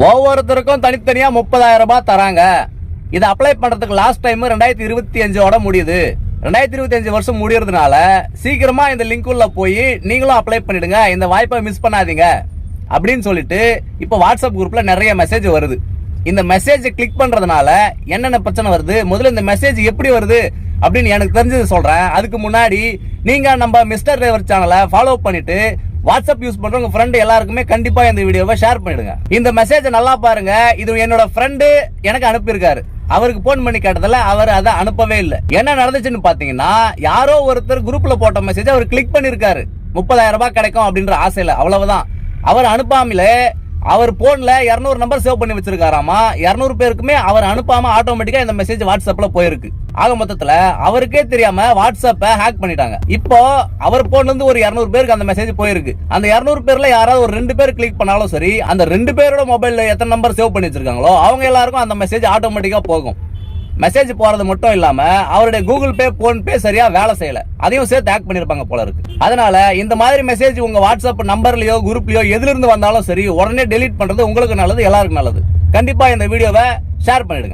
ஒவ்வொருத்தருக்கும் தனித்தனியா 30,000 ரூபாய் தராங்க. இதை அப்ளை பண்றதுக்கு லாஸ்ட் டைம் 2025 முடியுது. 2025 வருஷம் முடியறதுனால சீக்கிரமா இந்த லிங்க் உள்ள போய் நீங்களும் அப்ளை பண்ணிடுங்க, இந்த வாய்ப்பை மிஸ் பண்ணாதீங்க அப்படின்னு சொல்லிட்டு இப்ப வாட்ஸ்அப் குரூப்ல நிறைய மெசேஜ் வருது. இந்த மெசேஜ் கிளிக் பண்றதுனால என்னென்ன பிரச்சனை வருது, முதல்ல இந்த மெசேஜ் எப்படி வருது அப்படின்னு எனக்கு தெரிஞ்சது சொல்றேன். அதுக்கு முன்னாடி நீங்க நம்ம மிஸ்டர் டிரைவர் சேனலை ஃபாலோ பண்ணிட்டு வாட்ஸ்அப் யூஸ் பண்ற உங்க ஃப்ரெண்ட் எல்லாருக்குமே கண்டிப்பா இந்த வீடியோவை ஷேர் பண்ணிடுங்க. இந்த மெசேஜ் நல்லா பாருங்க. இது என்னோட ஃப்ரெண்டு எனக்கு அனுப்பியிருக்காரு. அவருக்கு போன் பண்ணி கேட்டதில்ல, அவர் அதை அனுப்பவே இல்லை. என்ன நடந்துச்சுன்னு பாத்தீங்கன்னா, யாரோ ஒருத்தர் குரூப்ல போட்ட மெசேஜ் அவர் கிளிக் பண்ணிருக்காரு. 30,000 ரூபாய் கிடைக்கும் அப்படின்ற ஆசையில, அவ்வளவுதான். அவர் அனுப்பாமலே அவர் போன்ல 200 நம்பர் சேவ் பண்ணி வச்சிருக்காராமா. 200 பேருக்குமே அவர் அனுப்பாம ஆட்டோமேட்டிக்கா இந்த மெசேஜ் வாட்ஸ்அப்ல போயிருக்கு. ஆக மொத்தத்துல அவருக்கே தெரியாம வாட்ஸ்அப்பை ஹேக் பண்ணிட்டாங்க. இப்போ அவர் போன்ல இருந்து ஒரு 200 பேருக்கு அந்த மெசேஜ் போயிருக்கு. அந்த 200 பேர்ல யாராவது ஒரு 2 பேர் கிளிக் பண்ணாலும் சரி, அந்த 2 பேரோட மொபைல்ல எத்தனை நம்பர் சேவ் பண்ணி வச்சிருக்காங்களோ அவங்க எல்லாருக்கும் அந்த மெசேஜ் ஆட்டோமேட்டிக்கா போகும். மெசேஜ் போறது மட்டும் இல்லாம அவருடைய கூகுள் பே, போன் பே சரியா வேலை செய்யல, அதையும் சேர்த்து ஹேக் பண்ணிருப்பாங்க போல இருக்கு. அதனால இந்த மாதிரி மெசேஜ் உங்க வாட்ஸ்அப் நம்பர்லயோ குரூப்லயோ எதுல இருந்து வந்தாலும் சரி, உடனே டெலீட் பண்றது உங்களுக்கு நல்லது, எல்லாருக்கும் நல்லது. கண்டிப்பா இந்த வீடியோவை ஷேர் பண்ணிடுங்க.